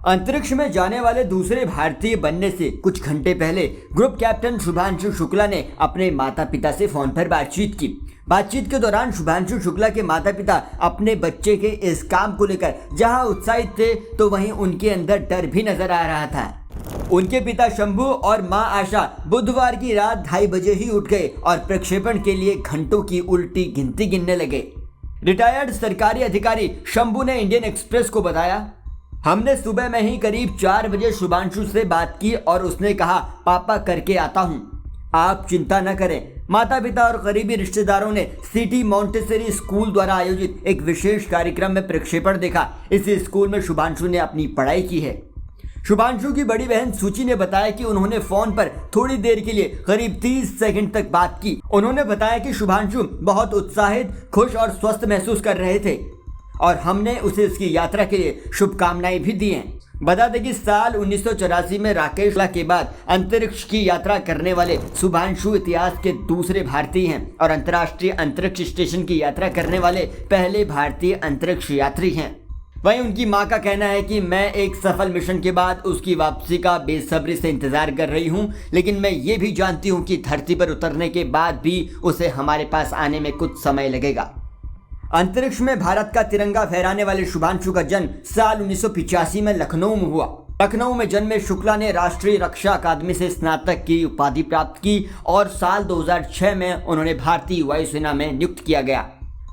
अंतरिक्ष में जाने वाले दूसरे भारतीय बनने से कुछ घंटे पहले ग्रुप कैप्टन शुभांशु शुक्ला ने अपने माता पिता से फोन पर बातचीत की। बातचीत के दौरान शुभांशु शुक्ला के माता पिता अपने बच्चे के इस काम को लेकर जहां उत्साहित थे तो वहीं उनके अंदर डर भी नजर आ रहा था। उनके पिता शंभू और मां आशा बुधवार की रात 2:30 बजे ही उठ गए और प्रक्षेपण के लिए घंटों की उल्टी गिनती गिनने लगे। रिटायर्ड सरकारी अधिकारी शंभू ने इंडियन एक्सप्रेस को बताया, हमने सुबह में ही करीब 4 बजे शुभांशु से बात की और उसने कहा पापा करके आता हूं, आप चिंता न करें। माता पिता और करीबी रिश्तेदारों ने सिटी मॉन्टेसरी स्कूल द्वारा आयोजित एक विशेष कार्यक्रम में प्रक्षेपण देखा। इस स्कूल में शुभांशु ने अपनी पढ़ाई की है। शुभांशु की बड़ी बहन सूची ने बताया कि उन्होंने फोन पर थोड़ी देर के लिए करीब 30 सेकंड तक बात की। उन्होंने बताया कि शुभांशु बहुत उत्साहित, खुश और स्वस्थ महसूस कर रहे थे और हमने उसे उसकी यात्रा के लिए शुभकामनाएं भी दी हैं। बता दें कि साल 1984 में राकेश शर्मा के बाद अंतरिक्ष की यात्रा करने वाले शुभांशु इतिहास के दूसरे भारतीय हैं और अंतर्राष्ट्रीय अंतरिक्ष स्टेशन की यात्रा करने वाले पहले भारतीय अंतरिक्ष यात्री हैं। वहीं उनकी मां का कहना है कि मैं एक सफल मिशन के बाद उसकी वापसी का बेसब्री से इंतजार कर रही हूं, लेकिन मैं ये भी जानती हूं कि धरती पर उतरने के बाद भी उसे हमारे पास आने में कुछ समय लगेगा। अंतरिक्ष में भारत का तिरंगा फहराने वाले शुभांशु का जन्म साल 1985 में लखनऊ में हुआ। लखनऊ में जन्मे शुक्ला ने राष्ट्रीय रक्षा अकादमी से स्नातक की उपाधि प्राप्त की और साल 2006 में उन्होंने भारतीय वायुसेना में नियुक्त किया गया।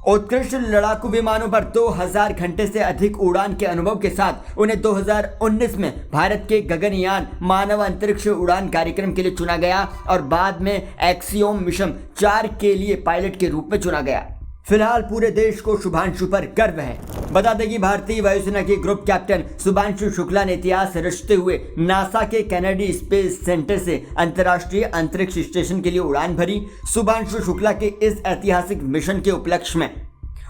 उत्कृष्ट लड़ाकू विमानों पर 2000 घंटे से अधिक उड़ान के अनुभव के साथ उन्हें 2019 में भारत के गगनयान मानव अंतरिक्ष उड़ान कार्यक्रम के लिए चुना गया और बाद में एक्सियोम मिशन 4 के लिए पायलट के रूप में चुना गया। फिलहाल पूरे देश को शुभांशु पर गर्व है। बता दें कि भारतीय वायुसेना के ग्रुप कैप्टन शुभांशु शुक्ला ने इतिहास रचते हुए नासा के कैनेडी स्पेस सेंटर से अंतर्राष्ट्रीय अंतरिक्ष स्टेशन के लिए उड़ान भरी। शुभांशु शुक्ला के इस ऐतिहासिक मिशन के उपलक्ष्य में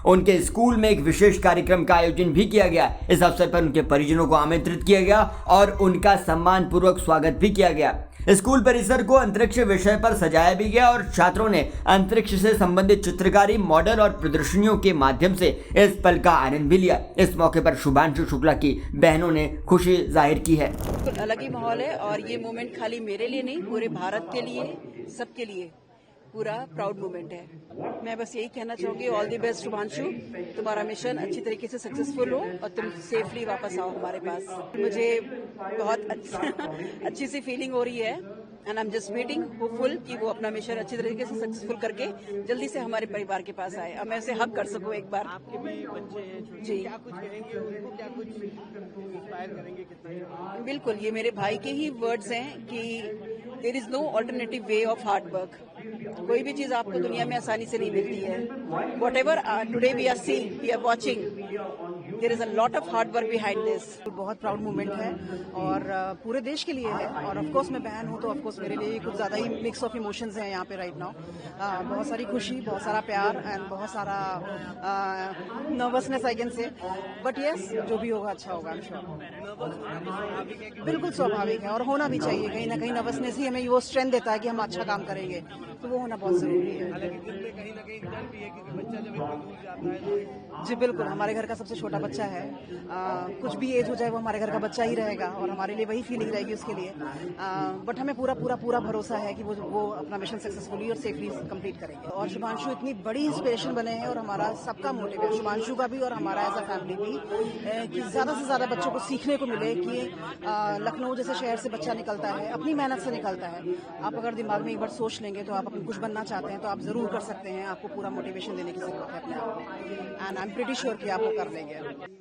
उनके स्कूल में एक विशेष कार्यक्रम का आयोजन भी किया गया। इस अवसर पर उनके परिजनों को आमंत्रित किया गया और उनका सम्मान पूर्वक स्वागत भी किया गया। स्कूल परिसर को अंतरिक्ष विषय पर सजाया भी गया और छात्रों ने अंतरिक्ष से संबंधित चित्रकारी, मॉडल और प्रदर्शनियों के माध्यम से इस पल का आनंद भी लिया। इस मौके पर शुभांशु शुक्ला की बहनों ने खुशी जाहिर की है। अलग ही माहौल है और ये मोमेंट खाली मेरे लिए नहीं, पूरे भारत के लिए, सबके लिए पूरा प्राउड मोमेंट है। मैं बस यही कहना चाहूंगी, ऑल द बेस्ट शुभांशु, तुम्हारा मिशन अच्छी तरीके से सक्सेसफुल हो और तुम सेफली वापस आओ हमारे पास। मुझे बहुत अच्छी सी फीलिंग हो रही है and I am just waiting, hopeful कि वो अपना मिशन अच्छी तरीके से सक्सेसफुल करके जल्दी से हमारे परिवार के पास आए और मैं उसे हक कर सकूं एक बार। आपके भी बच्चे हैं जी, क्या कुछ कहेंगे उनको, क्या कुछ इंस्पायर करेंगे कितना? बिल्कुल, ये मेरे भाई के ही वर्ड्स हैं कि there is no alternative way of hard work. कोई भी चीज आपको दुनिया में आसानी से नहीं मिलती है। Whatever today we are seeing, we are watching, there is a lot of hard work behind this. बहुत प्राउड मोमेंट है और पूरे देश के लिए है और ऑफ कोर्स मैं बहन हूँ तो ऑफ कोर्स मेरे लिए कुछ ज्यादा ही मिक्स ऑफ इमोशंस हैं यहाँ पे राइट नाउ। बहुत सारी खुशी, बहुत सारा प्यार एंड बहुत सारा nervousness I can say, but yes जो भी होगा अच्छा होगा, आई एम श्योर। बिल्कुल स्वाभाविक है और होना भी चाहिए। कहीं ना कहीं नर्वसनेस ही हमें वो स्ट्रेंथ देता है कि हम अच्छा काम करेंगे, तो वो होना बहुत जरूरी है। कहीं ना कहीं डर भी है क्योंकि बच्चा जब इतना दूर जाता है। जी बिल्कुल, हमारे घर का सबसे छोटा बच्चा है। कुछ भी एज हो जाए वो हमारे घर का बच्चा ही रहेगा और हमारे लिए वही फीलिंग रहेगी उसके लिए। बट हमें पूरा पूरा पूरा भरोसा है कि वो अपना मिशन सक्सेसफुली और सेफली कंप्लीट करेंगे। और शुभांशु इतनी बड़ी इंस्पिरेशन बने हैं और हमारा सबका मोटिव है, शुभांशु का भी और हमारा एज अ फैमिली भी, कि ज्यादा से ज्यादा बच्चों को सीखने को मिले कि लखनऊ जैसे शहर से बच्चा निकलता है, अपनी मेहनत से निकलता है। आप अगर दिमाग में एक बार सोच लेंगे तो आप कुछ बनना चाहते हैं तो आप जरूर कर सकते हैं। आपको पूरा मोटिवेशन देने की जरूरत है अपने आप को and I am pretty sure कि आप वो कर लेंगे।